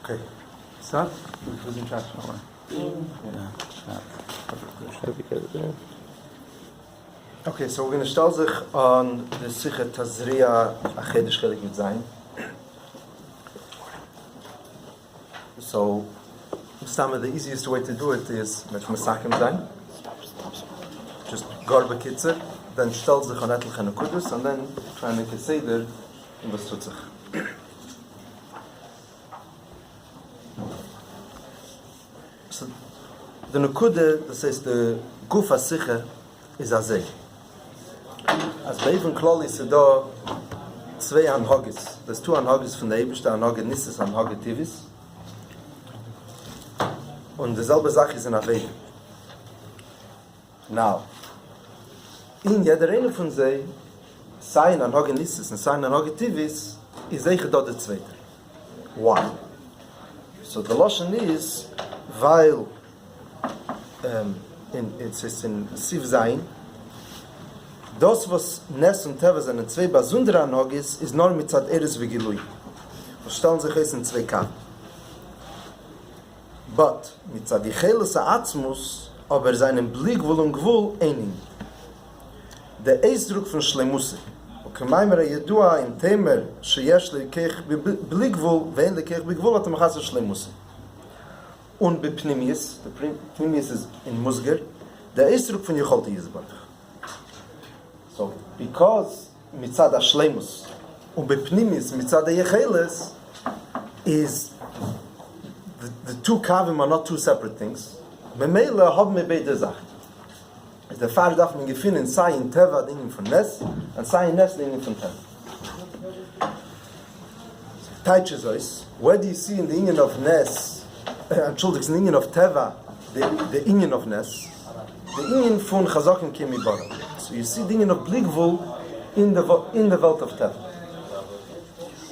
Okay. Start? Who's in charge? Okay, so we're going to start sich on the Sikha Tazriya Achedish Chelik Yud Zayin. So, the easiest way to do it is mit Masakim Zayin. Just Garba Kitzer, then stellt sich on Etel Chanukudus, and then try and make a Seder in was tut sich. So, the Nukude, that says the Gufa Sikha, is Azeh. As bei even Kloli se da zwei Anhogis. There's two Anhogis von der Eibishter, Anhoge Nisses, Anhoge Tivis. Und dieselbe Sache ist in Aveh. Now, in jeder eine von sie, sei in Anhoge Nisses und sei in Anhoge Tivis, ist eiche da der Zweite. Why? So the Lashon is, weil it's in Siv Zayin, das, was Nes und Teva sind, zwei besondere Anhogis, ist nur mit Zad Eres wie Gilui. Verstellen sich es in zwei Kamen. But, mit Zad Yicheles Atzmus, aber seinen Blick wohl und Gewul einig. Der Eisdruck von Schleimusse. Und kemaimer Yedua in Temer, sheyesh lekech Blick wohl, vein lekech Blick wohl, hat er machas Schleimusse. Und bei Pnimis, der Pnimis ist in Musger, der Eisdruck von Yecholti Yisbarach. So, because mitzad ha-shleimus und bepnimis mitzad ha-yecheles is the two kavim are not two separate things. Memele haben wir beide Sachen. Der Fall darf man gefunden, sei in Teva the Inyan von Nes und sei in Nes the Inyan von Teva. Teitches us, where do you see in the Inyan of Nes, Entschuldigung, in the Inyan of Teva, the Inyan of Nes, the Inyan von Chazakim Kemi Baram. So you see dingen of Bligvul in the world of Teva.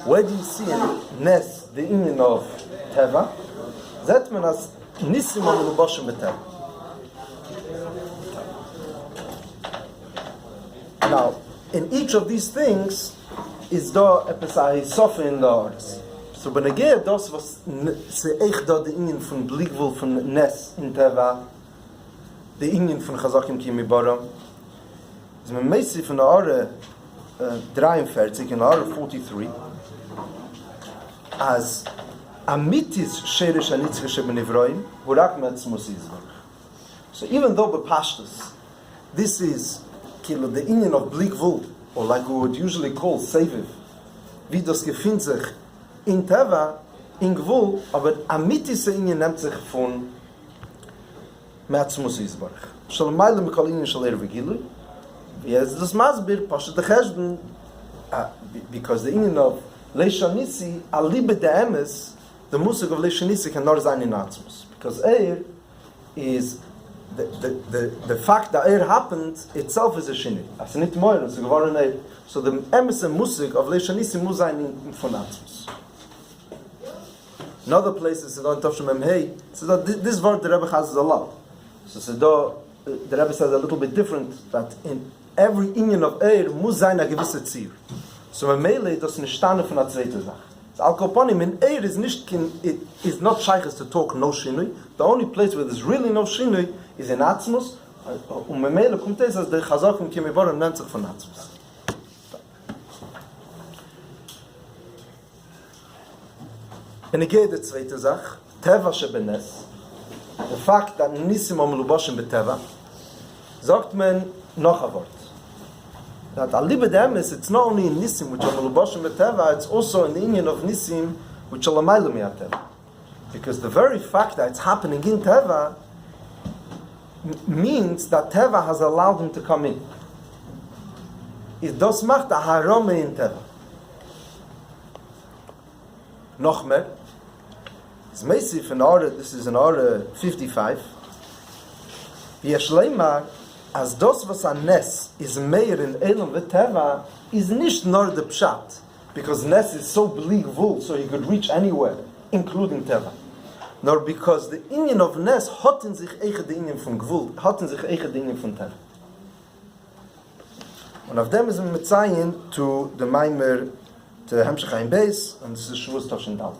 Where do you see in Nes the inyan of Teva? That man as Nisim al Lubashim B'Teva. Now, in each of these things is da epesai sofa in the arts. So when again das was se echt da the inyan von Bligvul von Nes in Teva, the inyan von Chazakim Kimi Baram. Is me meisi von der Are 43 in Are 43 as amitis sheresh anitzche benivroim hurak metzmus izvach. So even though bepashtus, this is kilo the inyan of Blikvul, or like we would usually call seviv, wie das gefindt sich in Teva, in Gvul, aber amitis inyan nimmt sich von metzmus izvach. Shal maile mikol inyan shal ervigilui. Yes, this must be Pasha the Cheshbon, because the Inyan of Leishanisi, Alibe de Emes, the Musik of Leishanisi cannot sein in Atzmus. Because is the fact that happened itself is a Shini. As nicht more, it's a so the Emes and Musik of Leishanisi muss sein in von Atzmus. In other places, in Tavshim Hey, so that this word the Rebbe has a lot. So the Rebbe says a little bit different, that in every Inyan of muss sein a gewisse Ziel. So a Meile, das nicht stande von der zweite Sache. So Al-Koponim, in is nicht, it is not shaykhs to talk no Shinui. The only place where there's really no Shinui is in Atzmus. Und a Meile kommt es, als der Chazak Kimi Baram nennt sich von Atzmus. Und ich gehe die zweite Sache, Teva shebenes, the fact that Nisim am Lubashim beteva, sagt man noch ein Wort. That Alibe Demes, it's not only in Nisim, which are Lubashim beteva, it's also in the Inyan of Nisim, which are Lamaylu Teva. Because the very fact that it's happening in Teva means that Teva has allowed him to come in. It does macht a harome in Teva. Noch mehr. It's Meisif in order, this is in order 55. Yeshleimar, as das was a Nes is meir in Elam v'Teva, is nicht nor the Pshat, because Nes is so Bligvul, so he could reach anywhere, including Teva. Nor because the Inyan of Nes hatten sich eiche the Inyan von Gvul, hatten sich eiche the Inyan von Teva. Und auf dem ist mit Mitzayin to the Maimer, to Hemshech Ein Beis, and this is Shavuos Toshin Dalet.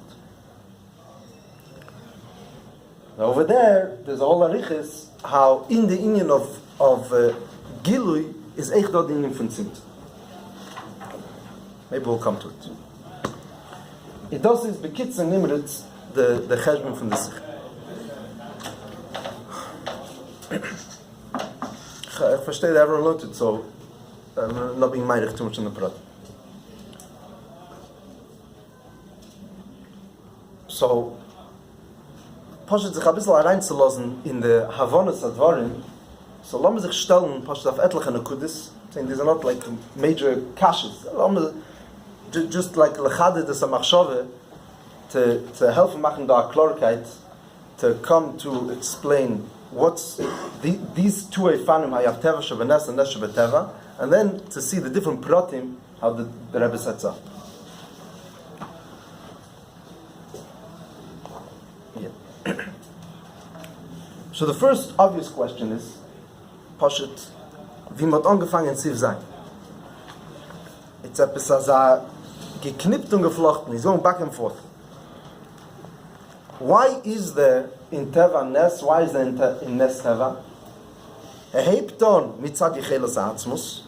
Over there's a whole arichis how in the union of Gilui is echt dort the union von Zimt. Maybe we'll come to it. It does is bekitz and nimritz the cheshbon from the Sikh. I verstehe that everyone learned it, so I'm not being meidig too much in the prat. So, Pashat sich ein bisschen reinzulassen in the Havonas Advarim, so lassen wir sich stellen, Pashat auf etliche Nekudis, saying these are not like major kashas, just like lechade des Amachshove, to help machen da Klarkeit, to come to explain what's these two Eifanim, Hayav Teva Shebenes and Nes And Teva, and then to see the different pratim, how the Rebbe sets up. So the first obvious question is, Pashat, wie man angefangen Ziv sein? It's etwas as geknippt und geflochten. He's going back and forth. Why is there in Teva Nes? Why is there in Nes Teva? Hebt on mitzad yichelas atzmus.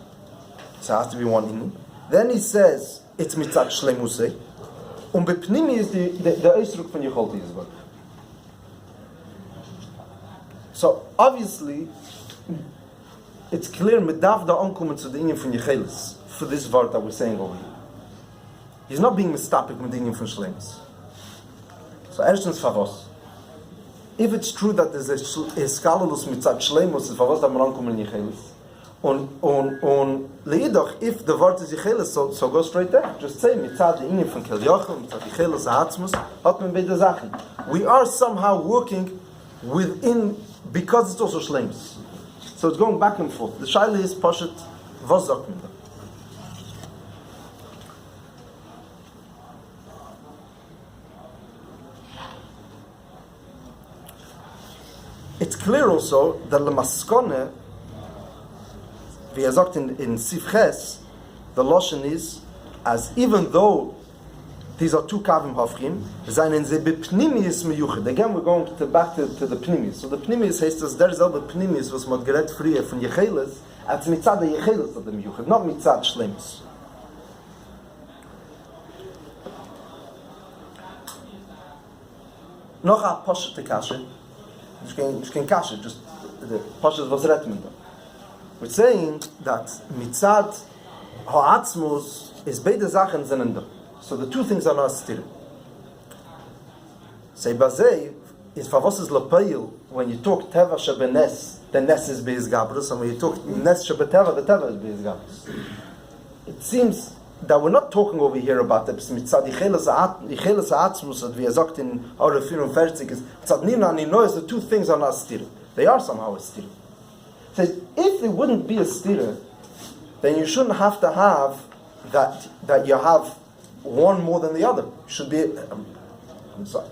So it has to be one in. Then he says it's mitzad shlemusei. Und bepnimi is the Eisruk von Yicholti Yisbach. So obviously, it's clear medav da onkumen to the inyan from Yechelis for this word that we're saying over here. He's not being mistapik with the inyan from Shlemus. So erstens favos. If it's true that there's a skalulus mitzad Shlemus, it's favos that man onkumen in Yechelis. On leidoch, if the word is Yechelis, so go straight there. Just say mitzad the inyan from Kel Yochel, mitzad Yechelis ha'atzmus, hat men beide Sachen. We are somehow working within, because it's also shleimus. So it's going back and forth. The shaila is pashat was sagt man da. It's clear also that the maskone, wie sagt in Sifches, the lashon is as even though these are two kavim hafrim, seinen ze bepnimis meyuched. Again, we're going back to the pnimis. So the pnimis says that there is all the pnimis was mod gerät früher von Yecheles, als mitzad the Yecheles of the meyuched, not mitzad shlemus. Noch a poshet kashe. Ich can kashe, just the poshet was ret mit. We're saying that mitzad ha'atzmus is beide Sachen sind. So the two things are not still. Say bazei is favos is lapayil when you talk teva shebenes, the nes is beis gabrus, and when you talk nes shebeteva, the teva is beis gabrus. It seems that we're not talking over here about the mitzad yichelas ha'atzmus that we have sagt in our 44 is mitzad nina and noise. The two things are not still. They are somehow a still. So if it wouldn't be a still, then you shouldn't have to have that you have one more than the other. Should be I'm sorry.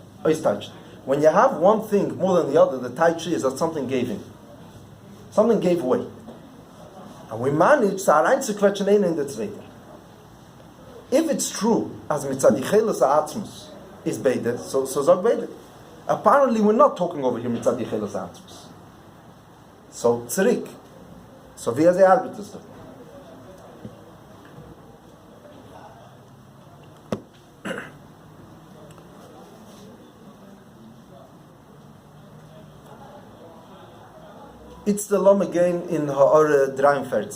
When you have one thing more than the other, the tai chi is that something gave in. Something gave way. And we manage to reinzuquetschen in the zweite. If it's true, as mitzad yichelas ha'atzmus is beide, so sag beide. Apparently we're not talking over here mitzad yichelas ha'atzmus. So tzirik. So wie er arbeitet das? It's the Lom again in Adar I.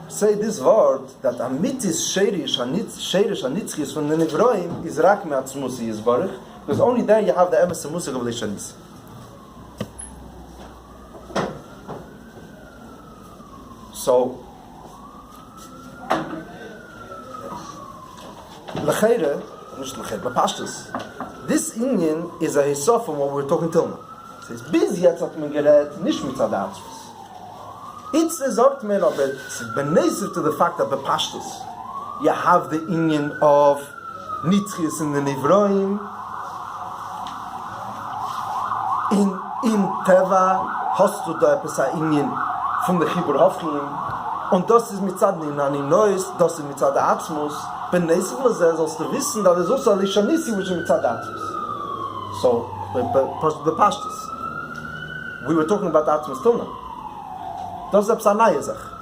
Say this word that amitis sheirish anitzchis from the Nevroim is rak me'atzmusi is baruch, because only there you have the emes musig of Lishanis. So l'cheire, nicht l'cheire, but pashtus. This inyan is a hisof from what we're talking till now. It says, bis jetzt hat man gerät, nicht mit Zadatschus. It's a sagt man, aber it's beneisiv to the fact that bepashtus, you have the inyan of Nitzchis in the Nivroim, in Teva, hast du da etwas ein inyan von der Chibur Hofchim, und das ist mit Zadnin an ihm Neues, das ist mit Zadatzmus, beneisiv was sollst du wissen, that is also a Lishanisi which is mit Zadatzmus. So, the pashtus. We were talking about Atzmus till now. Das ist eine neue Sache.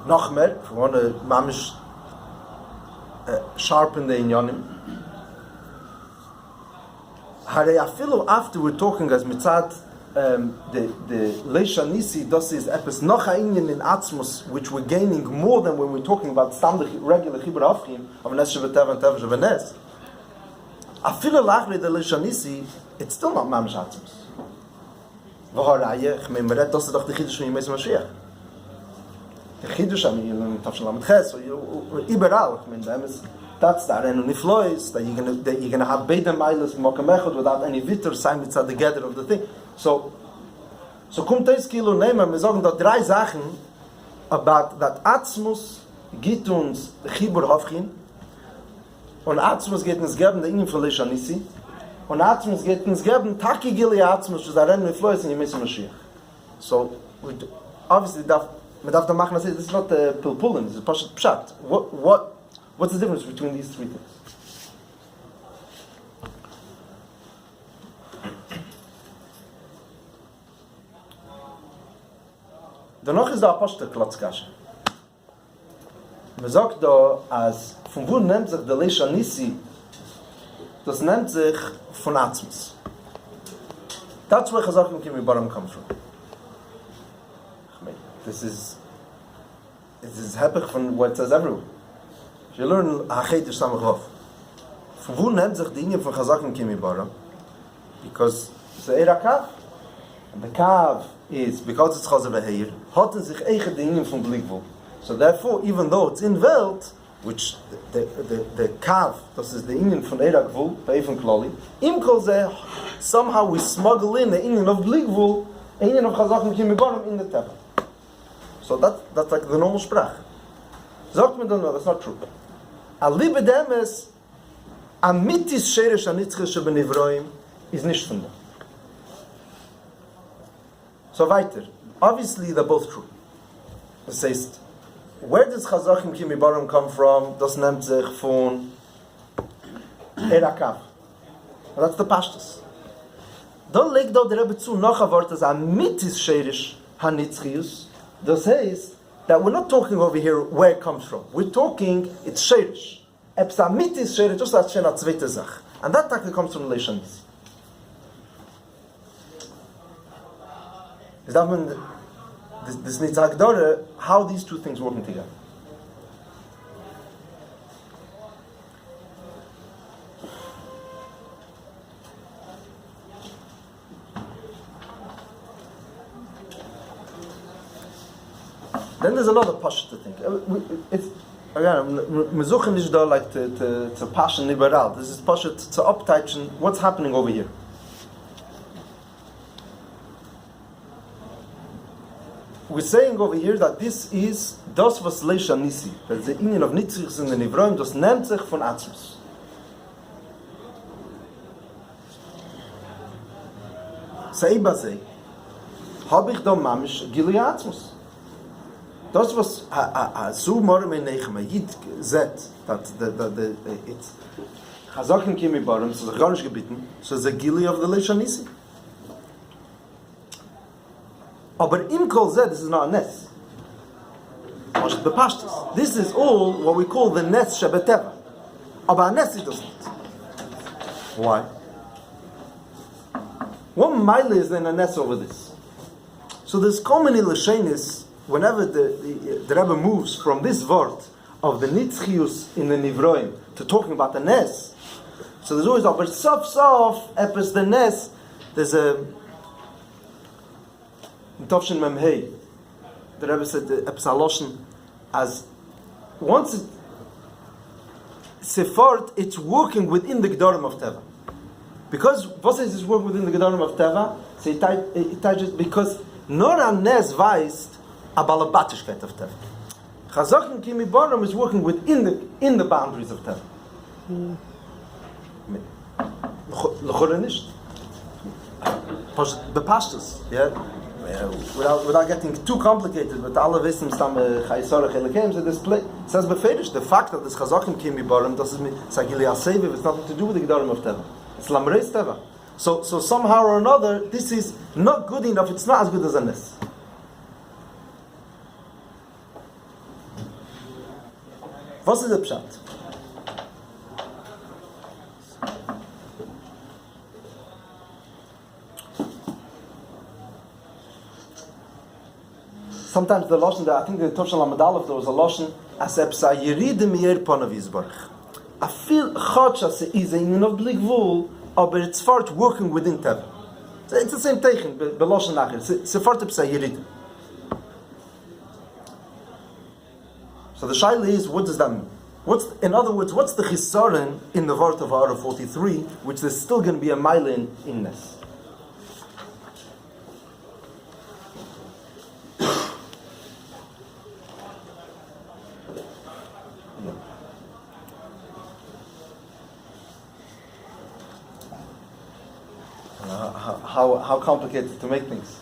Noch mehr, wir wollen mamisch sharpen the inyanim. Hare afilu after we're talking as mitzad the Leisha Nisi, das ist etwas noch ein Inyan in Atzmus, which we're gaining more than when we're talking about standard regular Chibur Avchim of Nes and Teva and Teva Nes. Afilu lachre the Leisha Nisi, it's still not mamish Atzmus. V'haraya, ich meine, das ist doch die Chiddush von Yemei Mashiach. The Chiddush, I mean, in Tafshel Lamed Ches, or überall, I mean, that's the Arenu Niflois, that you're gonna have Beidem Eilis Mokam Echad without any Vitter, sign mitzad together of the thing. So kommt es Kilo nehmen, wir sagen da drei Sachen about that Atzmus gibt uns the Chibur Havchin, und Atzmus geht uns geben der Ingen von Leisha Nisi, und Atzmus geht uns geben Taki Gili Atzmus, das Arenu Niflois in Yemei Mashiach. So, obviously, man darf da machen, das ist not Pilpulin, this is Pashat Pshat. What's the difference between these three things? Danach ist da Apostel Klotzkasche. Man sagt da, als von wo nennt sich der Leisha Nisi, das nennt sich von Atzmus. That's where Chazak Kim Baram comes from. This is hepech from what it says everywhere. If you learn Hachedish Samachov, von wo nennt sich die Linie von Chazak Kim Baram? Because it's a Kav, and the Kav is, because it's Chazav Heir, hatten sich eigen die Linie von Blikvul. So therefore, even though it's in Welt, which the Kav, this is the Indian von Erakvul, bei von Klali, im Kolze, somehow we smuggle in the Indian of Blikvul, the Indian of Chazak Kim Baram in the Teva. So that's like the normal sprach. Sagt man dann, no, that's not true. A liebe demes, a mitis sheresh anitzchische benivroim, is nicht von dem. So weiter. Obviously, they're both true. It says, where does Chazachim Kimi Baram come from? Das nennt sich von Erakav. That's the Pashtus. Dann legt da der Rebbe zu noch ein Wort, das a mitis sheresh hanitzchius. Das says that we're not talking over here where it comes from. We're talking, it's sheresh. Epsa mitis sheresh, just as shena zweite Sach. And that actually comes from Leisha Nisi. Is that when this needs Agdara, how these two things working together? Then there's a lot of passion to think. It's again, mesuchen nicht da like to passion liberal. This is passion to uptouchen what's happening over here. We're saying over here that this is das was Leisha Nisi. That's the Indian of Nitzich in the Nivroim, das nennt sich von Atzmus. Sei basei, hab ich da mamisch Gili Atzmus. Das was so morgen nechem Yid zet that it's Chazachim Kimi Baram, so gar nicht gebeten, so the Gili of the Leisha Nisi. Aber im Kol Zeh, this is not a Nes. The Pashtus. This is all what we call the Nes Shebeteva. Aber a Nes it doesn't. Why? What mile is in a Nes over this? So there's common Lashenis whenever the Rebbe moves from this word of the Nitzchius in the Nivroim to talking about the Nes. So there's always but sof epis the Nes. There's a Tovshin Memhei. The Rebbe said the Epsaloshin as once it Sephard, it's working within the Gedorim of Teva. Because what is this work within the Gedorim of Teva? So it touches because nor a Nes weist a Balabatischkeit of Teva. Chazachim Kimi Baram is working within the boundaries of Teva. L'chore nicht. The pastors, yeah. without getting too complicated, but alle wissen, dass Chaisora Chelekem, so this play, it says beferish, the fact that this Chazokim came Ibarim, das ist mit Sagili Aseviv, it's nothing to do with the Gedarim of Teva. It's Lamreis Teva. So somehow or another, this is not good enough, it's not as good as a Nes. Was ist der Pshat? Sometimes the Lashon, I think the Toshal Amadalov, there was a Lashon, as Epsa Yeride Meir Panav Yisbarach. I feel Chach as is a in of Bligvul, but it's fart working within Teva. It's the same Teichen, the Lashon Nachir. It's fart Epsa Yeride. So the Shaila is, what does that mean? In other words, what's the Chisaron in the Vart of Ara 43, which there's still going to be a mile in Nes? How complicated to make things.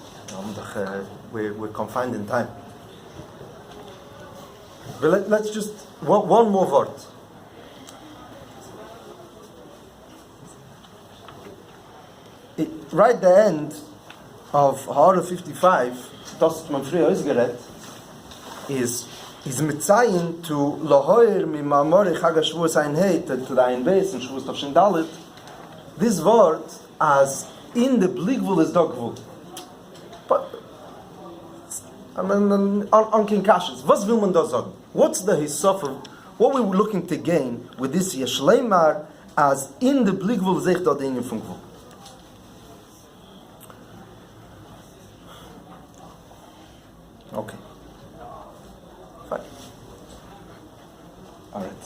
We're confined in time. But let's just one more word. Right at the end of Hara 55, das man früher ausgerät, is mitzayin to lahoyer mi mamori chag hashvuos ein hey to the ein beis and shvuos tavshin dalet. This word as in the bligvul is dogvul. But I mean, on Kinkashis, was will man da sagen? What's the hisof? What we were looking to gain with this yeshleimar as in the bligvul zech da dingen von gvul? Okay. Fine. All right.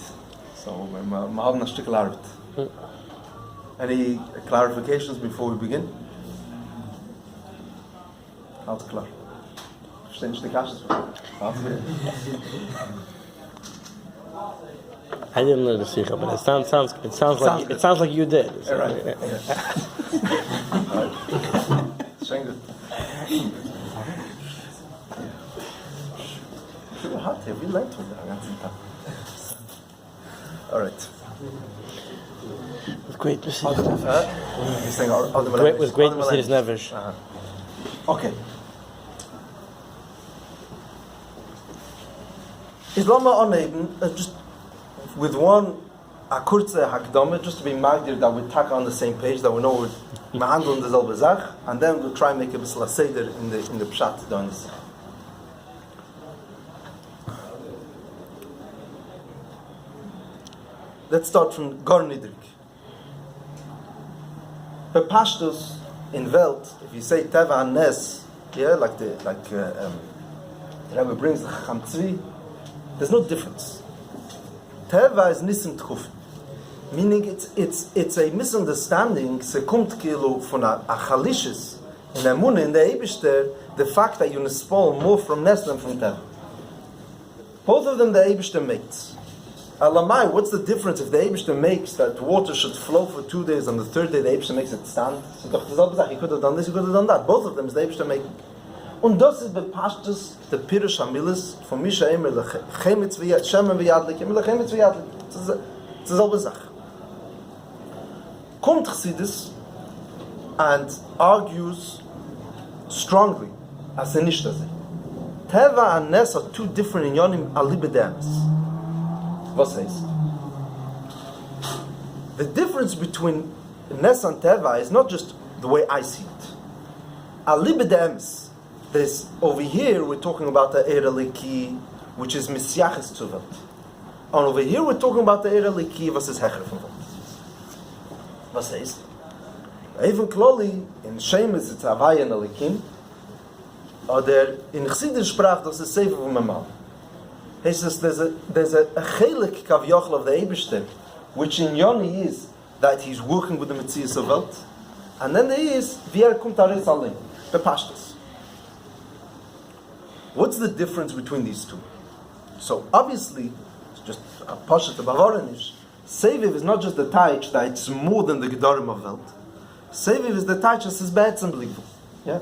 So we have a stick Arbeit. Any clarifications before we begin? Alles klar. Verstehen Sie die Kasches? I didn't know the sikha, but it sounds like you did. So, right. Schön gut. Hart hier, wie leid von der ganzen Tag. All right. With great Mercedes with great Mercedes Nevesh. Okay. Islama oneben, just with one a kurze hakdame, just to be magdir that we tack on the same page, that we know we're handling the selbe Zach, and then we'll try and make a bisla seder in the pshat down this. Let's start from Gar Nidrik. Per Pashtus in Welt, if you say Teva and Nes, yeah, like Rebbe brings the Chacham Tzvi, there's no difference. Teva is Nisim Tchuf, meaning it's a misunderstanding. Se kommt kilo von a Chalishes in a Munne in the Eibishter, the fact that you nispol more from Nes than from Teva. Both of them the Eibishter makes. Alamai, what's the difference if the Eibishter makes that water should flow for 2 days and the third day the Eibishter makes it stand? So he could have done this, he could have done that. Both of them is the Eibishter making. Und das ist bepashtus the Pirush Hamilis von Misha Emer lechemitz v'yadlik, Emer lechemitz v'yadlik. It's the selbe Sache. Kommt Chassidus and argues strongly as a nicht das. Teva and Nes are two different inyonim alibedems. Was heißt? The difference between Nes and Teva is not just the way I see it. Alibedems. This over here we're talking about the Ereliki, which is Misyaches zu Welt. And over here we're talking about the Ereliki, was is Hecher von Welt. Was heißt? Even Kloli in Shemes it's Havaya and Elikim, oder in Chassidus sprach das ist Sefer von Mamal. He says there's a chelik kavyochel of the Eibishter, which in Yoni is that he's working with the Metzias of Welt, and then there is Vier Kumt Aretz Alim, the Pashtus. What's the difference between these two? So obviously, it's just a pashat of Bavaranish. Seviv is not just the taich that it's more than the Gedarim of Welt. Seviv is the taich that says Be'etzem B'ligvul. Yeah?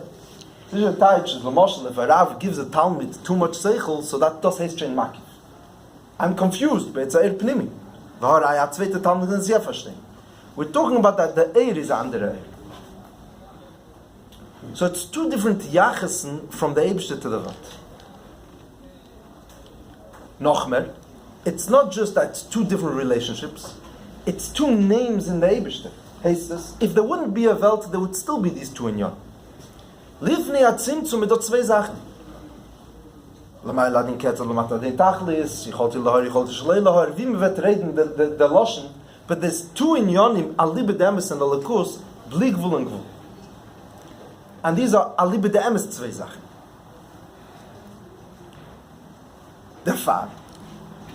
This is a taich, the Moshe, if a Rav gives a Talmud too much seichel, so that does his chain makif. I'm confused, but it's a pnimi. V'har a zweite Talmud in sehr verstehen. We're talking about that the Eir is andere Eir. So it's two different Yachesen from the Eibishter to the Welt. Nochmer, it's not just that it's two different relationships, it's two names in the Eibishter. If there wouldn't be a Welt, there would still be these two inyan. Livni atzimtzum mit zwei Sachen. Lamai ladin ketzer lamata den tachlis, ich wollte lahar, ich wollte schlei lahar, wie man wird reden, the Loschen, but there's two inyanim, alibe demes and alakus, bli gvul and gvul. And these are alibe demes zwei Sachen. Therefore,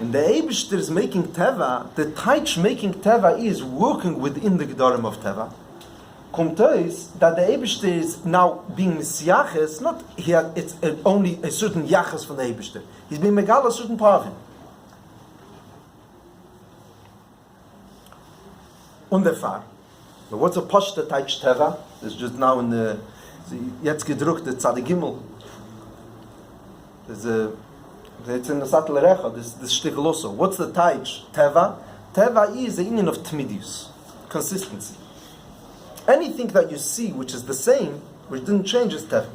in the Eibishter is making Teva, the Taich making Teva is working within the Gedorim of Teva. Kommt is that the Eibishter is now being Messiaches, not here, it's only a certain Yachas from the Eibishter. He's being Megal a certain part of him. Und der Fall. But what's a Pashta Taich Teva? It's just now in the jetzt gedruckt, the Tzadi Gimel. There's a it's in the Satel Recha, this shtickle also. What's the Taich? Teva? Teva is the union of Tmidius, consistency. Anything that you see which is the same, which didn't change, is Teva.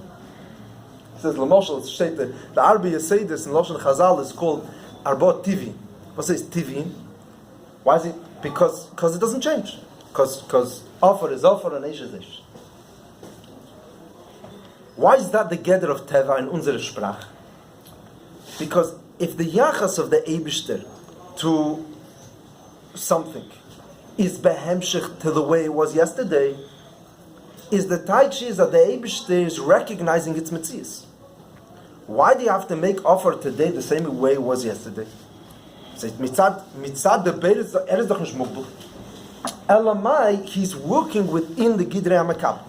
It says, Lamoshel, the Rabbi Yossi Klein in Loshen Chazal is called Arbot Tivi. What says Tivi? Why is it? Because it doesn't change. Because offer is offer and ish is ish. Why is that the gather of Teva in unsere Sprach? Because if the Yachas of the Eibishter to something is behemshich to the way it was yesterday, is the Taichi that the Eibishter is recognizing its Metzias. Why do you have to make offer today the same way it was yesterday? So mitzad the Beir is doch nicht mugbel. Elamai, he's working within the Gidrei HaMakab.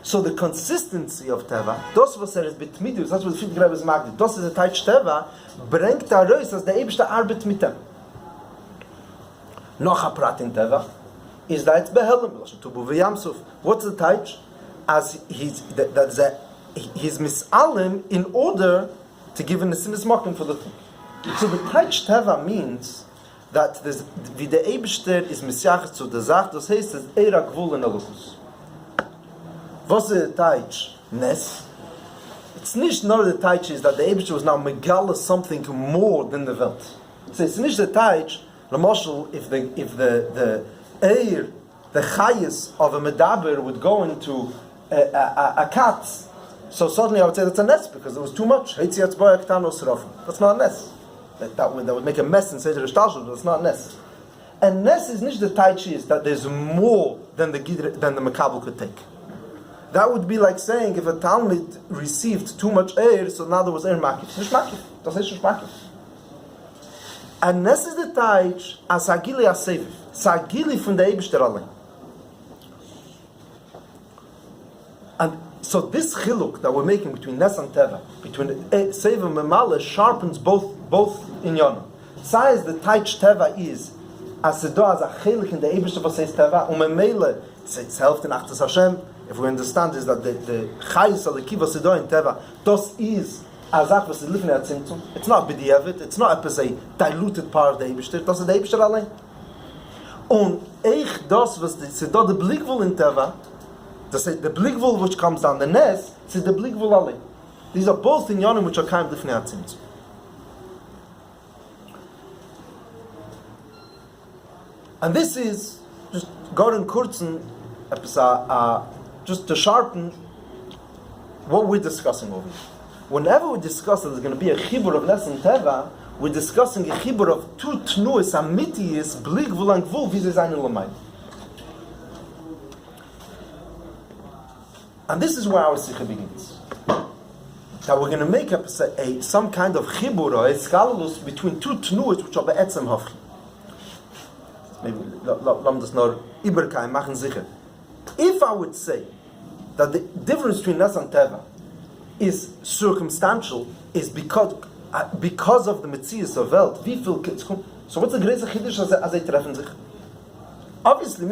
So the consistency of Teva, das was is betmidus, that's what the Rebbe is magnet. Das is a Taich Teva, bringt da raus, as the Eibishter arbeit mit dem. Noch a prat in Teva is that it's behelem. What's the Taich? As he's misalim in order to give an esimis mokim for the thing. So the Taich Teva means that the Eibishter is misiach zu der Sach, das heißt, es era gvul in alukus. Was is the Taich? Nes. It's nicht nur the Taich is that the Eibishter was now megala something more than the Welt. So it's nicht the Taich. Lamoshel, if the air, the chayas of a medaber would go into a cat, so suddenly I would say that's a nes because there was too much. That's not a nes. That would make a mess and say to the shtalshul, but that's not a nes. And nes is nicht the taichi is that there's more than the makabel could take. That would be like saying if a Talmud received too much air, so now there was air makif. It's nicht makif. Das ist nicht makif. And Nes is the Taich as Agili Aseviv. Sagili from the Eibishter allein. And so this chiluk that we're making between Nes and Teva, between Seviv and Memale, sharpens both in Yonah. Size the Taich Teva is as a do as a chiluk in the Eibishter was says Teva, Memele it's helped in Achtas Hashem. If we understand is that the Chayis of the Kiva Sedo in Teva, das is it's not b'diavad, it's not a diluted part of the Eibishter, das ist der Eibishter allein. Und das was the Bligvul in Teva, das ist the Bligvul which comes down the Nes, it's the Bligvul allein. These are both in Yonim which are kind of lifnei atzimtzum. And this is just Goren Kurzen, just to sharpen what we're discussing over here. Whenever we discuss that there's going to be a chibur of Nes and Teva, we're discussing a chibur of two tnuis, amitiyis, bli gvul and gvul, wie sie sein in Lamai. And this is where our sikha begins. That we're going to make up some kind of chibur or a skalalus between two tnuis which are be'etzem hafchi. Maybe, lam das nor iberkai, machen sicher. If I would say that the difference between Nes and Teva is circumstantial, is because of the Metzias of Welt. So what's the greatest chiddush as they treffen sich? Obviously, it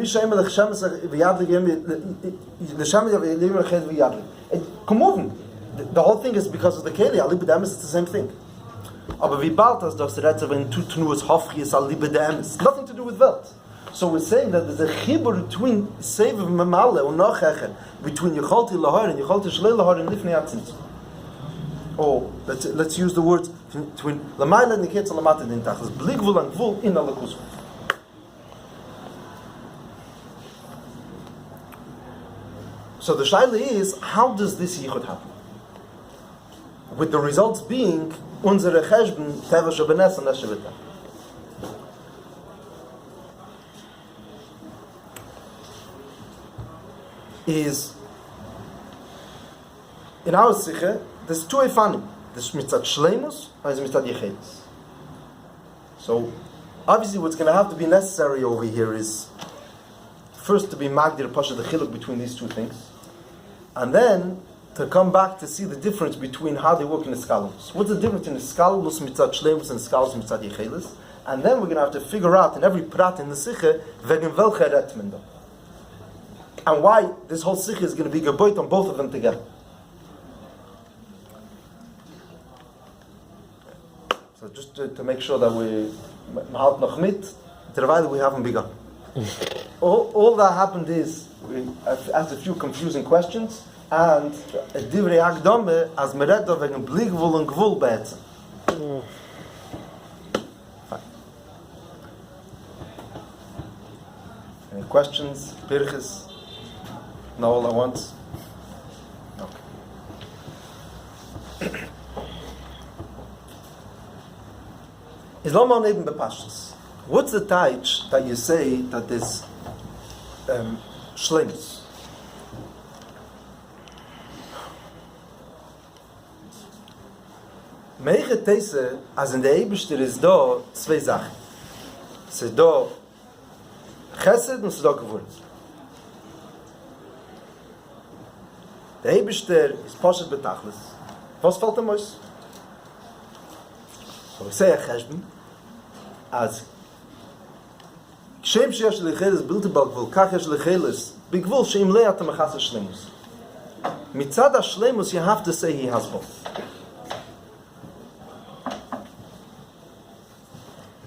Kumuven. The whole thing is because of the Keli. Aliba Demes is the same thing. Aber wie bald das Redze, wenn tu Tnuas Hofchi is Aliba Demes. Nothing to do with Welt. So we're saying that there's a chibur between Seviv Mamale and Nochecher, between Yecholti Lahar and Yecholti Shlei Lahar and Lifnei Atzintz. Or let's use the words between Lamaila and Niketz and Lamata Din Tachas. Bligvul and Gvul in Alakus. So the shaila is, how does this yichud happen? With the results being unsere cheshbon Teva shebenes and Nes And Teva. Is in our sikhe there's two efanim. There's mitzat shleimus and there's mitzat yechedus. So obviously what's going to have to be necessary over here is first to be magdir pasha the chiluk between these two things, and then to come back to see the difference between how they work in the scholars. What's the difference in the scholars mitzat shleimus and scholars mitzat yechedus? And then we're going to have to figure out in every prat in the sikhe wegen welcher redt men da. And why this whole sikh is going to be geboit on both of them together. So just to make sure that we halt noch mit, derweil we haven't begun. all that happened is we asked a few confusing questions and divrei hakdame as meredo wegen bligvul and gvul beetzen. Any questions? Pirches? No, all at once? Okay. Islam on even bepashas. What's the taich that you say that is shleimus? Meiche teise, as in der Eibishter is da zwei Sachen. Es ist da Chesed und es ist da Gevur. Der Eibishter ist Poshet Betachlis. Was fällt ihm aus? So ich sehe Cheshben, als Kshem sheyesh lecheles bilti balgvul, kach yesh lecheles bigvul sheim le'at mechas shleimus. Mitzad shleimus, you have to say he has both.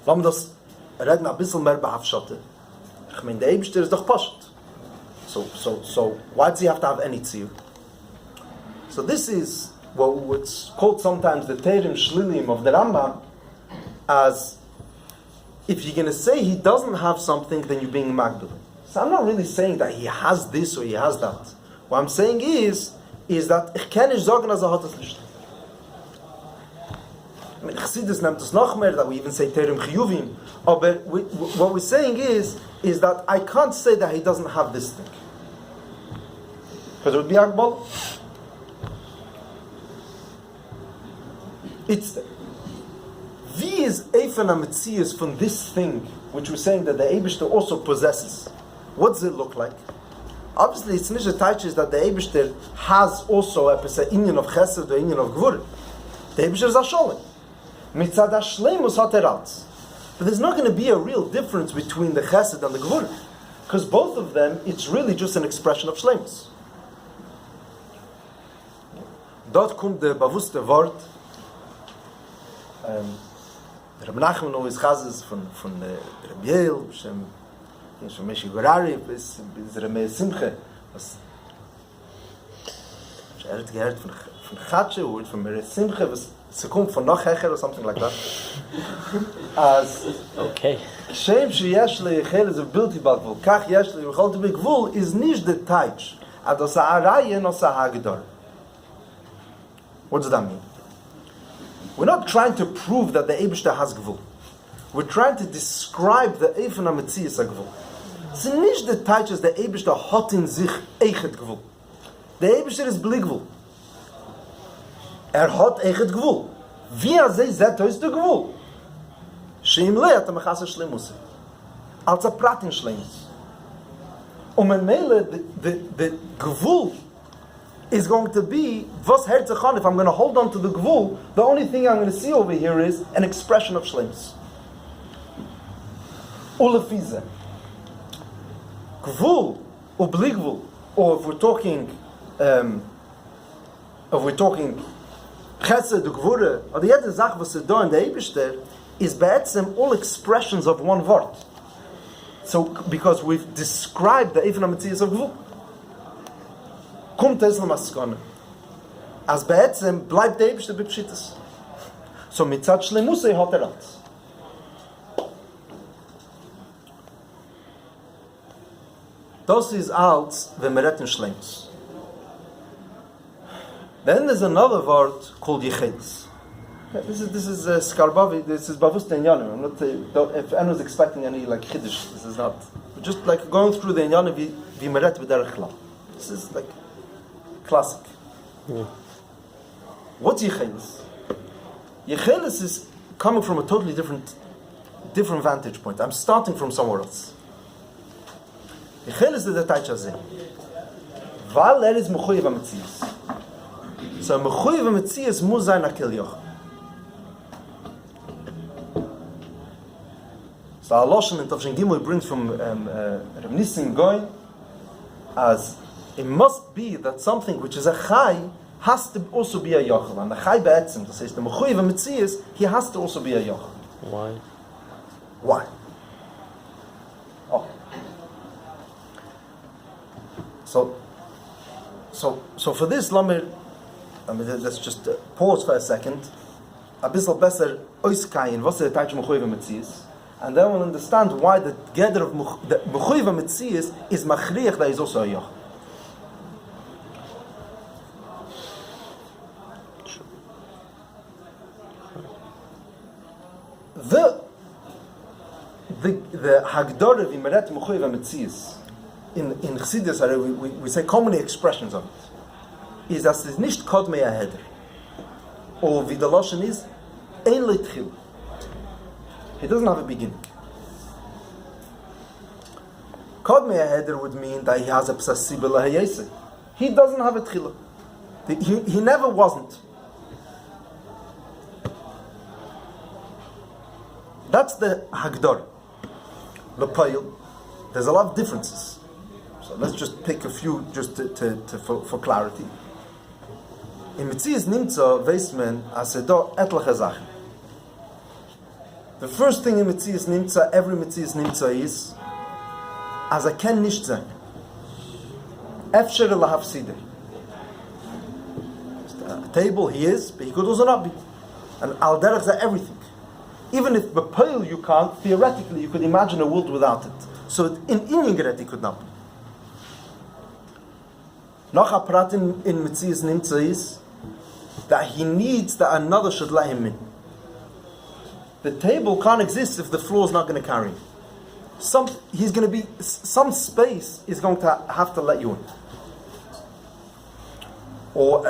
Lass uns das reden ein bisschen mehr behaftschatten. Ich meine, der Eibishter ist doch Poshet. So why does he have to have any tziyur? So this is what's called sometimes the Terim Shlilim of the Rambam, as if you're going to say he doesn't have something, then you're being magdul. So I'm not really saying that he has this or he has that. What I'm saying is that ich kann nicht sagen, dass hat es nicht. I mean, Chassidus nimmt es noch mehr, that we even say Terim Chiyuvim. But what we're saying is that I can't say that he doesn't have this thing. Because it would be Akbal. It's there. Wie is Eifen HaMetzias from this thing, which we're saying that the Eibishter also possesses? What does it look like? Obviously, it's nicht a taich that the Eibishter has also a inyan of Chesed or inyan of Gvur. The Eibishter is a Sholem. Mitzad HaShleimus hat alt. But there's not going to be a real difference between the Chesed and the Gvur. Because both of them, it's really just an expression of Shleimus. Dort kommt der bewusste Wort, der Rebbe Nachman noch ist Chazes von Rebbe Yale, von Meshi Gorari, bis Rebbe Simche, was hat gehört von Chatsche, oder von Rebbe Simche, was sie kommt von Nochecher, or something like that. As okay. Shem sheyesh le'yechel is a bilti balgvul, kach yesh le'yechol to be gvul is nicht the taich, ados ha'arayen or ha'agdor. What does that mean? We're not trying to prove that the Eibishter has Gvul. We're trying to describe the Eifen HaMetzias Gvul. It's nicht the taich the Eibishter hat in sich Eichet Gvul. The Eibishter is bli Gvul. Hat Eichet Gvul. Wie zei zet is the Gvul? Sheim le'at mechas shleimus. Als a prat in shleimus. Men mele, the Gvul is going to be was herzachon. If I'm going to hold on to the gvul, the only thing I'm going to see over here is an expression of shleimus. Ulefize. Gvul, ubli gvul, or if we're talking if we're talking Chesed, Gvura, or the other Zach was da in the Eibishter, is be'etzem all expressions of one word. So, because we've described the Eivin HaMetzias of Gvul. Kommt es l'maskone. As be'etzem bleibt der Eibishter b'pshitas. So, mitzad Shleimusei hat alles. Das ist als wenn wir retten Schleimus. Then there's another word called Yechelis. This is Skarbavi. This is Bavus Inyanim. I'm not if anyone's expecting any like Chiddush. This is not. We're just like going through the Inyanim v'meret b'derech klal. This is like classic. What's Yechelis? Yechelis is coming from a totally different vantage point. I'm starting from somewhere else. Yechelis is the Taich Hazeh. Val is mechuyev hametzias. So mechuyev hametzias muss sein akel yoch. So Aloshan in Tavshin Gimel brings from Reb Nissim Goy as it must be that something which is a chai has to also be a yochel. And the chai be'etzim, that says the mechuyev hametzias, he has to also be a yochel. Why? Oh. So for this, let's just pause for a second. A bissel besser oiskayin, was the taich mechuyev hametzias. And then we'll understand why the gather of the mechuyev hametzias is machriach that is also a yoch. The hagdore v'meret mechuyev hametzias in Chassidus, we say commonly expressions of it, is as it's nicht kodmei aheder, or wie the Lashon is ein leitchil. He doesn't have a beginning. Kodmei aheder would mean that he has a psasibel lahayese. He doesn't have a tchila. He never wasn't. That's the hagdor. L'payil. There's a lot of differences. So let's just pick a few just for clarity. In Metzias Nimtza, Weisman, Asedo, Etlach Hazach. The first thing in Metzias Nimtza, every Metzias Nimtza is, as I can nicht sein. Efsher lahafsideh. A table he is, but he could also not be. And al derech everything. Even if b'poil you can't, theoretically you could imagine a world without it. So in Inyan he could not be. Noch a prat in Metzias Nimtza is that he needs that another should let him in. The table can't exist if the floor is not going to carry him. Some space is going to have to let you in. Or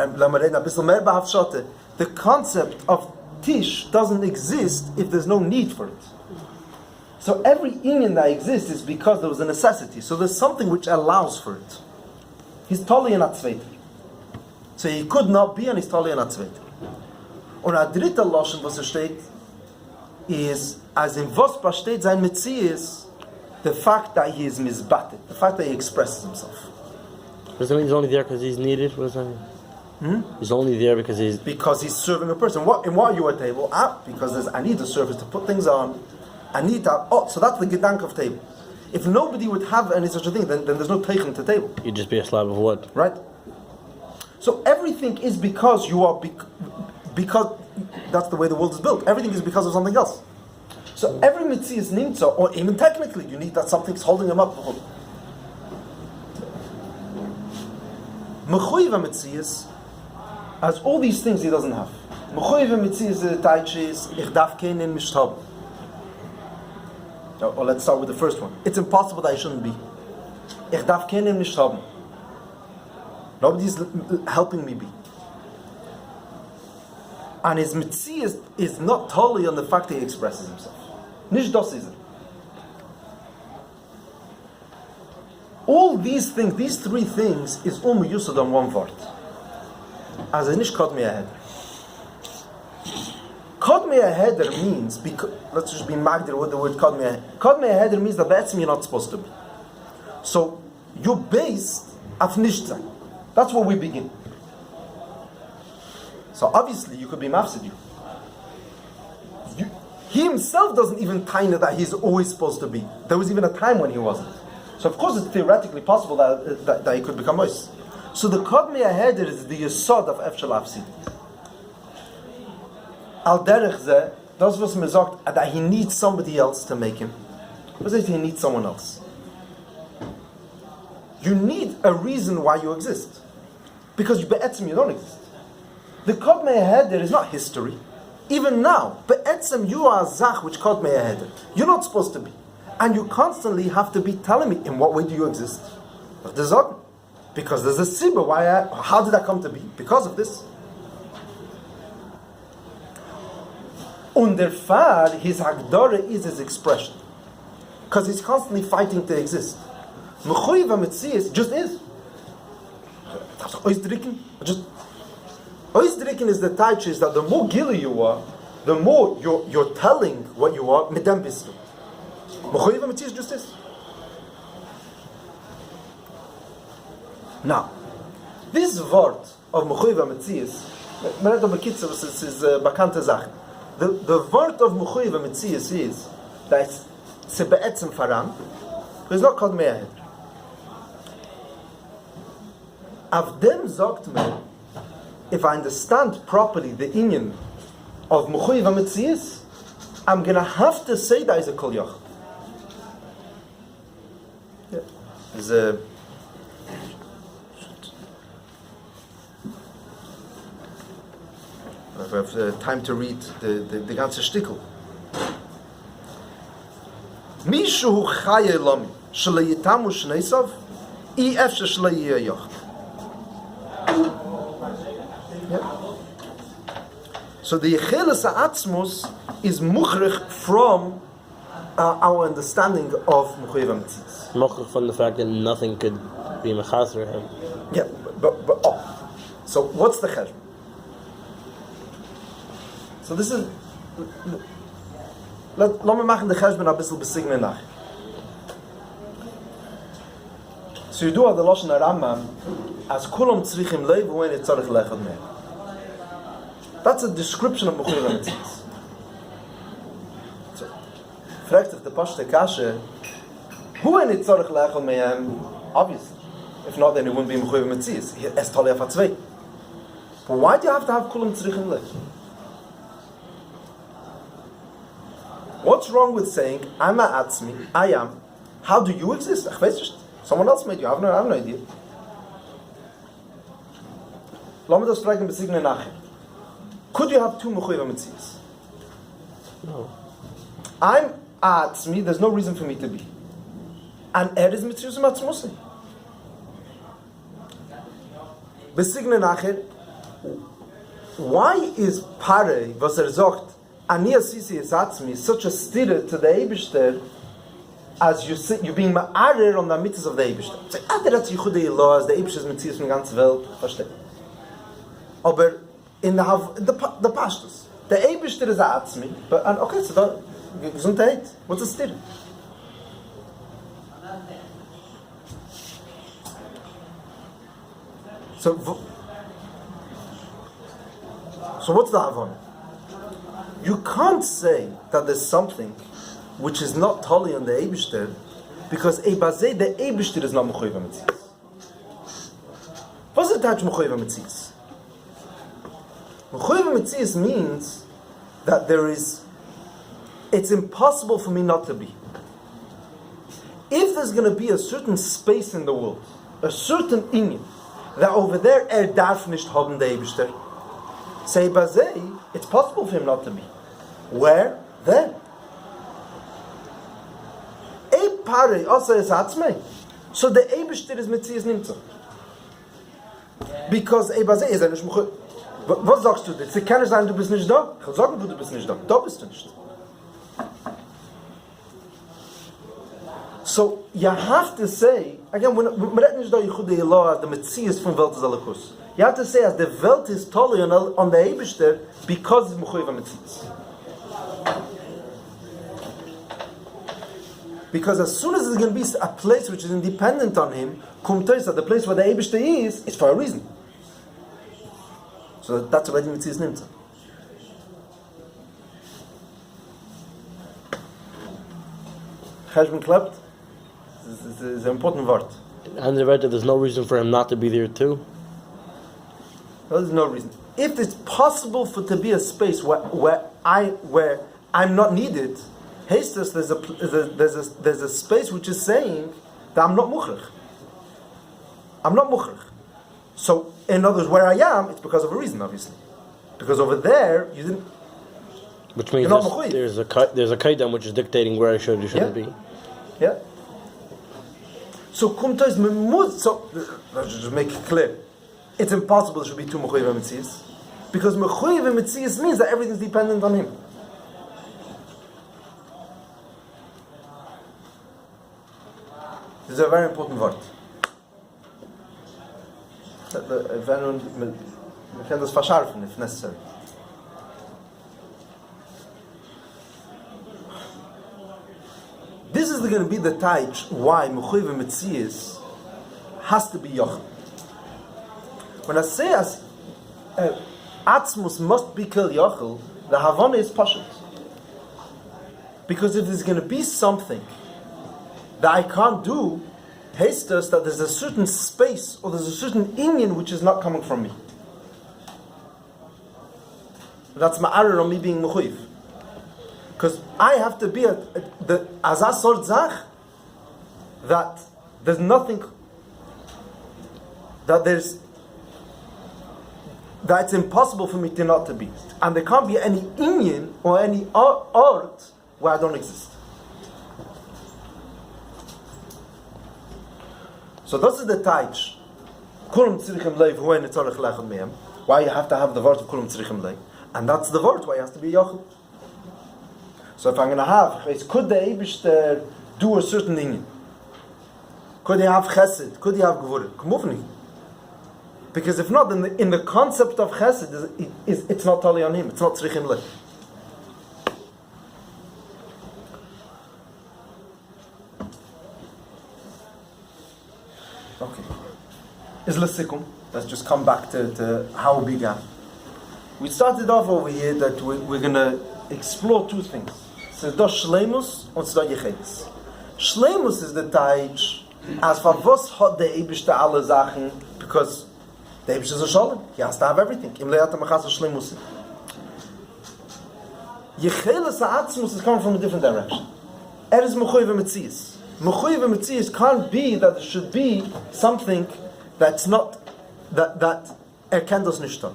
the concept of tish doesn't exist if there's no need for it. So every inyan that exists is because there was a necessity. So there's something which allows for it. He's totally an atzveiter. So he could not be and he's totally an atzveiter. Und a dritte Loschen, was steht, is, as in was besteht sein Metzias, the fact that he is misbated, the fact that he expresses himself. Does that mean he's only there because he's needed? What does that mean? He's only there because he's serving a person. In what are you at table? Because I need the service to put things on. I need that. So that's the gedank of table. If nobody would have any such a thing, then there's no teichen to table. You'd just be a slab of wood. Right? So everything is because you are, because that's the way the world is built. Everything is because of something else. So every Metzias Nimtza, or even technically, you need that something's holding him up. Mechuyev Metzias has all these things he doesn't have. Mechuyev Metzias the taich is ich darf keinen nicht haben. Or let's start with the first one. It's impossible that I shouldn't be. Ich darf keinen nicht haben. Nobody's helping me be. And his Metzias is not totally on the fact that he expresses himself. Nicht das ist All these things, these three things, is only used on one word. As a nicht kodmei aheder. Kodmei aheder means, let's just be magdir with the word kodmei aheder. Kodmei aheder means that that's you're not supposed to be. So, you're based auf nicht sein. That's where we begin. So obviously you could be mafsid you. He himself doesn't even taina that he's always supposed to be. There was even a time when he wasn't. So of course it's theoretically possible that he could become mois. So the Kodmei Aheder is the yesod of Efshel Afsid. Al derech zeh, das was mir sagt, that he needs somebody else to make him. What does he needs someone else? You need a reason why you exist. Because be'etzem you don't exist. The Kodmei Aheder is not history. Even now, be'etzem you are zach which Kodmei Aheder. You're not supposed to be. And you constantly have to be telling me, in what way do you exist? Because there's a sibah, how did that come to be? Because of this. Under far, his hagdara is his expression. Because he's constantly fighting to exist. Mechuyev HaMetzias just is. Oizdrikin is the taich is that the more gili you are, the more you're telling what you are, midem bistu. Mechuyev HaMetzias just is. Now, this word of Mechuyev HaMetzias, is bakante Sache. The word of Mechuyev HaMetzias is that it's be'etzem faran, but it's not called me'ahed. Avdem zogt me, if I understand properly the inyan of Mechuyev HaMetzias, I'm going to have to say that is a kol yachad. Yeah. There's a I have time to read the ganze shtickle. Mishu chaye lami shlei yitamu shneisav I efshe shlei yiyach. So the yecheles ha'atzmus is muchrich from our understanding of Mechuyev HaMetzias. Muchrich from the fact that nothing could be mechazer him. Yeah, but so what's the cheshbon? So this is. Let me machen the cheshbon a bissel besignen nach. So you do the lashon Rambam as kulam tzrichim leiv when it tzarich lechad meh. That's a description of Mechuyev HaMetzias. So, fragt sich the pashte kashe, who when it tzarich lechad meh? Obviously, if not, then it wouldn't be Mechuyev HaMetzias. Es tolei afatzvei. But why do you have to have kulam tzrichim leiv? What's wrong with saying, I'm a atzmi, I am? How do you exist? Someone else made you. I have no idea. Could you have two Mechuyev HaMetzias? No. I'm a atzmi, there's no reason for me to be. And is Metzius Matzmusi. Besignen nachher, why is Parei, was sagt, Ani asisi es atzmi, such a stire to the Eibishter, as you're being ma'arer on the mitzvahs of the Eibishter. Say, that's Yichudei Eloah, as the Eibishter is Metzius from the ganze Welt, verstehe. Aber in the Pashtus, the Eibishter is a atzmi, but, and okay, so da, Gesundheit, what's a stire? So what's the Havon? You can't say that there's something which is not totally on the Eibishter, because Eibazeh, the Eibishter is not Mechuyev HaMetzias. What's the touch Mechuyev HaMetzias? Mechuyev HaMetzias means that it's impossible for me not to be. If there's going to be a certain space in the world, a certain inyan, that over there darf nicht haben the Eibishter, say Eibazeh, it's possible for him not to be. Where? There. So the Eibishter is Metzias Nimtzah. Because Eibazeh is nicht Mechuyev. Was sagst du dir? Sie kann nicht sagen, du bist nicht da. Ich will sagen, du bist nicht da. Da bist du nicht. So you have to say, again, when redt nicht da Yichudei Eloah, the Metzias from Welt is Alakus. You have to say, as the Welt is totally on the Eibishter, because it's Mechuyev HaMetzias. Because as soon as there's going to be a place which is independent on him, the place where the Eibishter is for a reason. So that's already Metzias Nimtza. Cheshbon klept is an important word. And the Rebbe, there's no reason for him not to be there too. No, there's no reason. If it's possible for to be a space where I'm not needed, Hestus, there's a space which is saying that I'm not muchrich. I'm not muchrich. So, in other words, where I am, it's because of a reason, obviously. Because over there, you didn't. Which means there's a kaidam which is dictating where I should or shouldn't be. Yeah. So let's just make it clear. It's impossible there should be two mechuyev metzias, because mechuyev metzias means that everything's dependent on him. This is a very important word. We can das verschärfen if necessary. This is going to be the taich why mechuyev metzias has to be yochel. When I say as atzmus must be kil yochel, the havana is pashut. Because if there's going to be something that I can't do, hastes that there's a certain space or there's a certain inyan which is not coming from me. That's ma'arer on me being mechuyev. Because I have to be the azasor zach that there's nothing that it's impossible for me to not to be, and there can't be any inyan or any art where I don't exist. So this is the taich. Kulam tzrichim leiv hu ein tzarich lechad mehem. Why you have to have the word of kulam tzrichim leiv, and that's the word why it has to be yochel. So if I'm going to have, could the Eibishter do a certain thing? Could he have chesed? Could he have gevurah? K'muvni. Because if not, then in the concept of chesed, it's not totally on him. It's not tzrichim leh. Okay. Is lesikum. Let's just come back to how we began. We started off over here that we're going to explore two things. So da Shleimus und da Yechedes. Shleimus is the taich as for was hat der Eibishter alle Sachen, because the Eibishter is a Shalom. He has to have everything. Im Leata Machas Shleimus. Yechedes Atzmus is coming from a different direction. Is mechuyev metzias. Mechuyev metzias can't be that there should be something that's not that kann das nicht tun.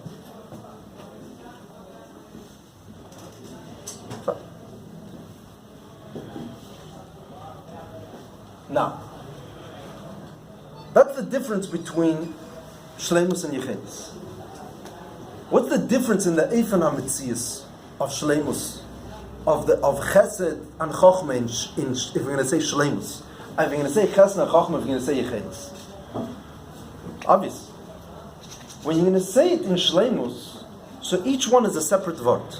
Now, that's the difference between Shleimus and Yechedes. What's the difference in the Eifan HaMetzias of Shleimus, of Chesed and Chochmah if we're going to say Shleimus? If we're going to say Chesed and Chochmah, if we're going to say Yechedes. Obvious. When you're going to say it in Shleimus, so each one is a separate word.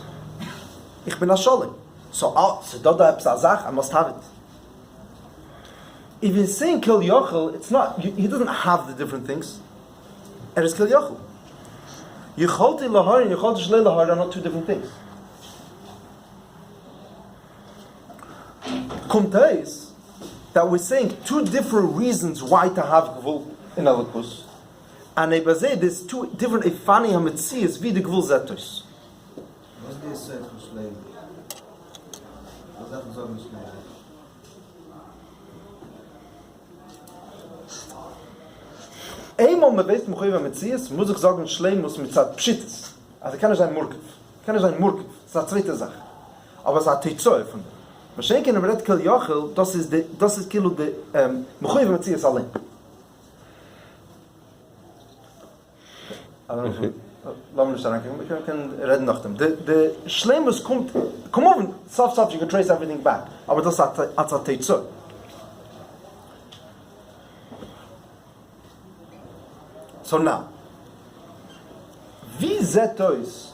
Ich bin a Sholem. So I must have it. If he's saying Kil Yochel, it's not, he doesn't have the different things. It is Kil Yochel. Yecholti Lahar and Yecholti Shlei Lahar are not two different things. Kumtais, that we're saying two different reasons why to have Gvul in Elikus. And Ebazeh, there's two different Ifani HaMetzias, wie the Gvul Zetos. Was die Set von Schleim? Was darf man sagen, Schleim? Einmal man weiß, mechuyev metzias, muss ich sagen, Schleim muss mit Zad Pschittes. Also kann sein Murkev. Kann sein Murkev. Das ist eine zweite Sache. Aber es hat Teizoi von dem. Wahrscheinlich in dem Red Kil Yochel, das ist Kilo de mechuyev metzias allein. Lass mich nicht sagen, wir können reden nach dem. Der Schleim muss kommt on, soft, you can trace everything back. Aber das hat Teizoi. So now, wie zetois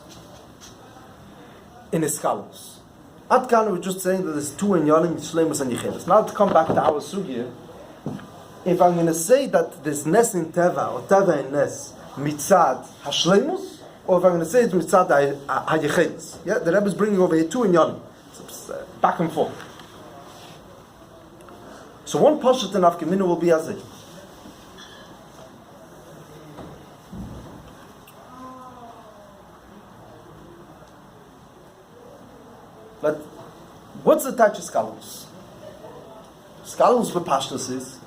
in Iskalos? At Kan we're just saying that there's two in Yonim, Shleimus and Yechedes. Now to come back to our sugya, if I'm going to say that there's Nes and Teva, or Teva and Nes, mitzad Hashleimus, or if I'm going to say it mitzad hayechelis. Yeah, the Rebbe is bringing over here two inyanim. It's back and forth. So one pashut in Afkamina will be as it. But what's the touch of scholars? Scholars for pashtus is,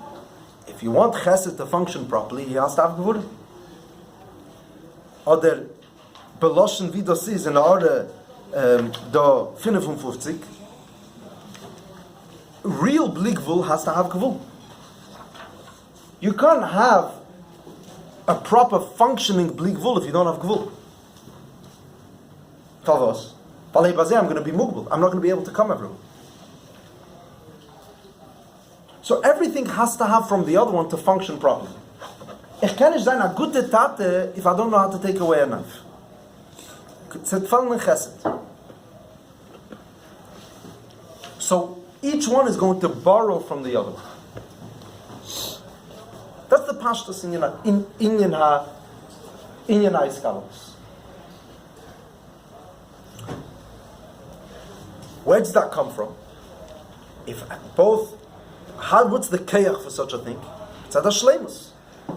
if you want chesed to function properly, he has to have gevurah. Oder beloschen wie das ist in der Orde da 55, real bligvul has to have gevul. You can't have a proper functioning bligvul if you don't have gevul. Tavos. I'm going to be mugbal. I'm not going to be able to come everywhere. So everything has to have from the other one to function properly. Ich kann nicht sein a gute Tate if I don't know how to take away a knife. It's a chesed. So each one is going to borrow from the other. That's the pashtus in Inyan HaIskalos. Where does that come from? If both, what's the kayach for such a thing? It's Adar Shleimus.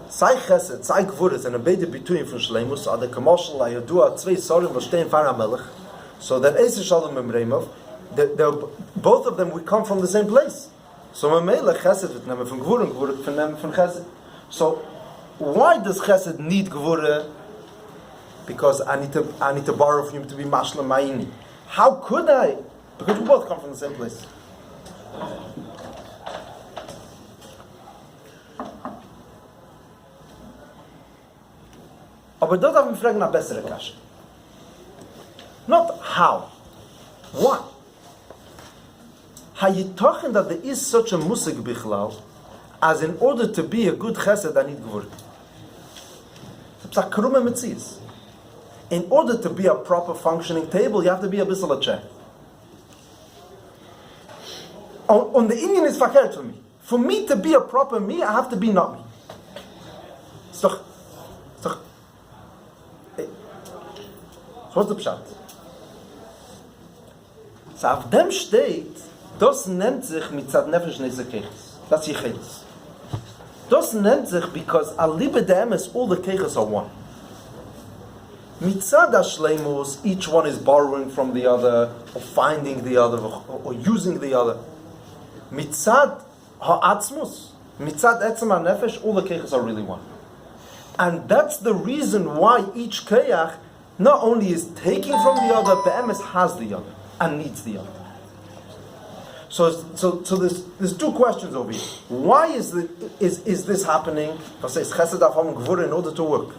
Sei chesed, sei gvuras, and a beide between from Shleimus, are the commercial, ayadua, zwei sorim, was stehen far melech. So that Eise Shalom Memreimov, both of them we come from the same place. So Mamela chesed wird nehmen von gvura, and gvura wird nehmen von chesed. So why does chesed need gvura? Because I need to borrow from him to be mashla ma'ini. How could I? Because we both come from the same place. Aber dort haben wir fragen nach bessere Kasche. Not how. Why? Hayitochen that there is such a musig bichlal, as in order to be a good chesed, I need gvur. It's a krume metzies. In order to be a proper functioning table, you have to be a bissel a chair. On the Indian is verkehrt for me. For me to be a proper me, I have to be not me. So what's the pshat? So auf dem steht, das nennt sich mitzad nefesh nezekeches. That's yichelis. Das nennt sich because a libe demes, all the keches are one. Mitzad hashleimus, each one is borrowing from the other, or finding the other, or using the other. Mitzad ha'atzmus, mitzad etzem ha'nefesh, all the keches are really one. And that's the reason why each keyach not only is taking from the other, be'emes has the other and needs the other. So there's two questions over here. Why is this happening? In order to work.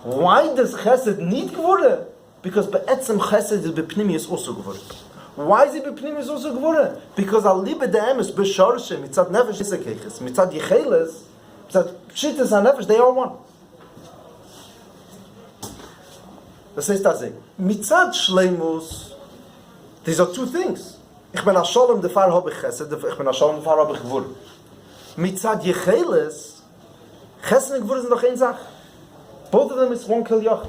Why does chesed need gvura? Because be'etzem chesed is bepnimi is also gvura. Why is it bepnimi is also gvura? Because al libe de'emes b'shorshe mitzad nefesh isekeches mitzad yicheles mitzad pshitas hanefesh, they are one. Das heißt also, mitzad shleimus, these are two things. Ich bin asholem defar hab ich chesed, ich bin asholem defar hab ich gvura. Mitzad yicheles, chesed und gvura sind doch eine Sache. Both of them is one kilyach.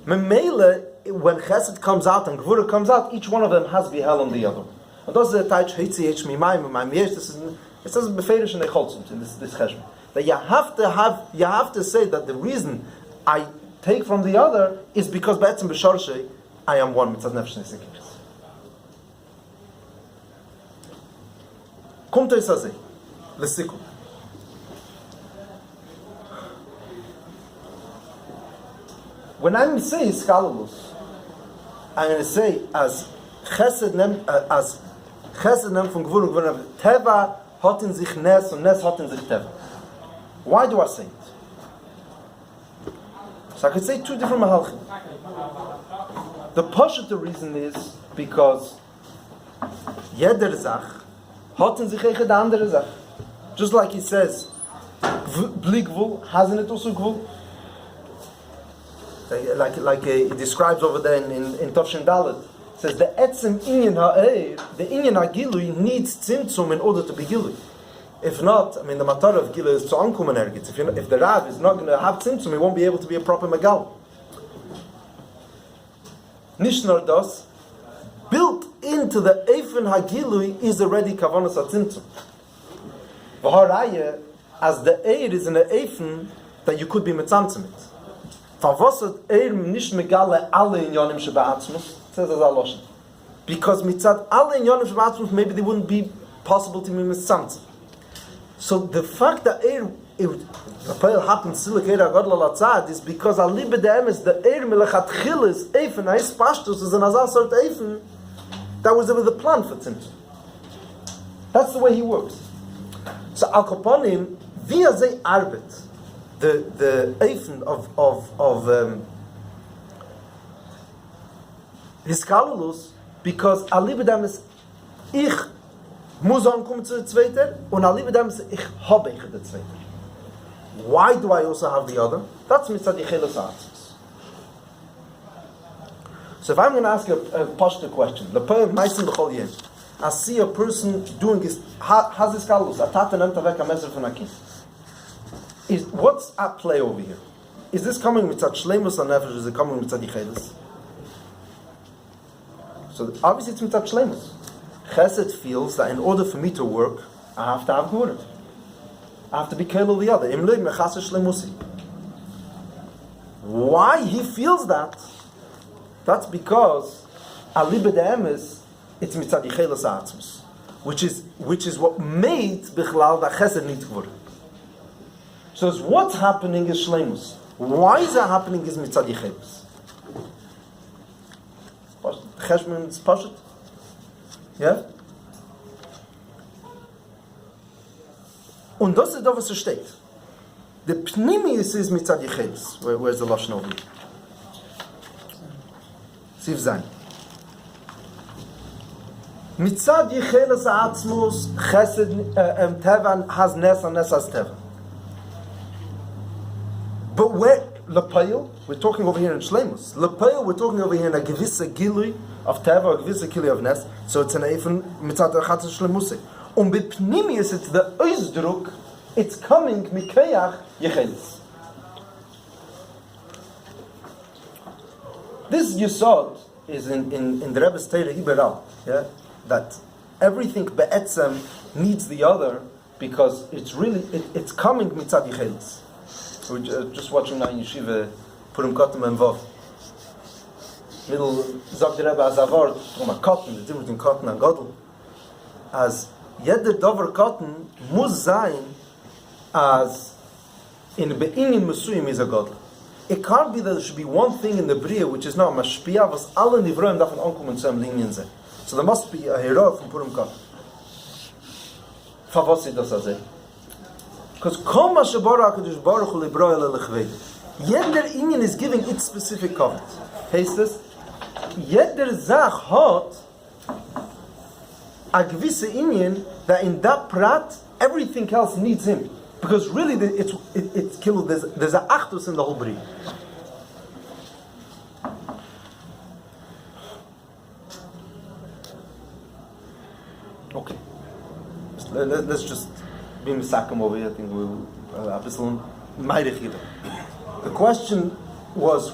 Memele, when chesed comes out and gvura comes out, each one of them has to be held on the other. And that's the taich hitzi h mimayim yesh. This is it says beferish and echolzum in this cheshbon. That you have to say that the reason I take from the other is because be'etzem b'shorshe I am one mitzad nefesh nesekes. Kommt es azeh lesikum. When I'm saying scholars, I'm going to say as chesed nem von gvur und gvur teva hat in sich nes und nes hat in sich teva. Why do I say it? So I could say two different mahalchim. The pashut reason is because jeder Zach hat in sich eiche de andere Zach. Just like he says, bli gvul has in it also gvul. Like he describes over there in Tovshin Dalet. It says the etzem inyan ha'eir, the inyan ha'gilui needs tzimtzum in order to be gilui. If not, I mean the matar of gilui is to ankumen ergitz. If the Rav is not going to have tzimtzum, he won't be able to be a proper megal. Nicht nur das, built into the Eifen Hagilui is already Kavanas HaTzimtzum. V'haraya, as the Eir is in the Eifen, that you could be mitzamtzim it. Favosat Eir nicht megale alle inyonim sheba'atzmus, says as Aloshin. Because mitzad alle inyonim sheba'atzmus, maybe they wouldn't be possible to be mitzamtzim. So the fact that Eir, the Pale happens Silik Eir HaGodol Al-Atzad is because Ali B'De'em is the Eir Melechatchil is Eifen, Ha'is Pashtus is an Azar sort Eifen, that was ever the plan for Tzimtzum. That's the way he works. So Al Kaponim, via ze arbet, the Eifen of his Kalulus, because Ali B'De'em is ich muss ankommen zu der Zweiter, und Ali B'De'em is ich habe ich der Zweiter. Why do I also have the other? That's mitzad Yecheles Ha'atzmus. So if I'm going to ask a pashto question, I see a person doing his, has his kalus, what's at play over here? Is this coming mitzad shleimus or nefesh, or is it coming mitzad Yecheles? So obviously it's mitzad shleimus. Chesed feels that in order for me to work, I have to have gvura. I have to be kelul the other. Why he feels that? That's because Ali B'De'emes, it's mitzad Yecheles Ha'atzmus, which is what made Bichlal that Chesed needs gvura. So what's happening is shleimus. Why is that happening is mitzad Yecheles? Cheshman is pashut. Yeah? Und das ist da, was steht. The Pnimius is mitzad Yecheles. Where's the Lashon over here? Siv Zayin. Mitzad Yecheles Ha'atzmus, Chesed Teva has Nes and Nes has Teva. But where Lepayel, we're talking over here in Shleimus. Lepayel, we're talking over here in a gewisse Gilui of Teva, a gewisse Gilui of Nes. So it's an Eifen Mitzad Achatz Shleimusik. Bipnimius, it's the Oizdruk, it's coming Mikeach Yecheles. This Yisod is in the Rebbe's Torah Iberal, yeah? That everything Be'etzem needs the other because it's really, it's coming Mitzad Yecheles. We're just watching now in Yeshiva, Purim Kotem and Vav. Middle, Zog the Rebbe Azavor, from a cotton, the difference between cotton and Godel. As jeder Dover cotton muss sein as in Be'inim Mesuyim is a Godel. It can't be that there should be one thing in the Bria which is not Mashpia, was alle Nivroim davon ankommen zu einem Linien sein. So there must be a hero from Purim Kotem. Favossi das azeh. Because Kol Ma Shebara HaKadosh Baruch Hu Libra Ele Lechvei. Jeder Inyan is giving its specific covenant. Heißt es, jeder Zach hat a gewisse Inyan that in that prat everything else needs him. Because really it's killed, there's a achdus in the whole Bri. Okay. Let's just be misakim over here. I think we'll the question was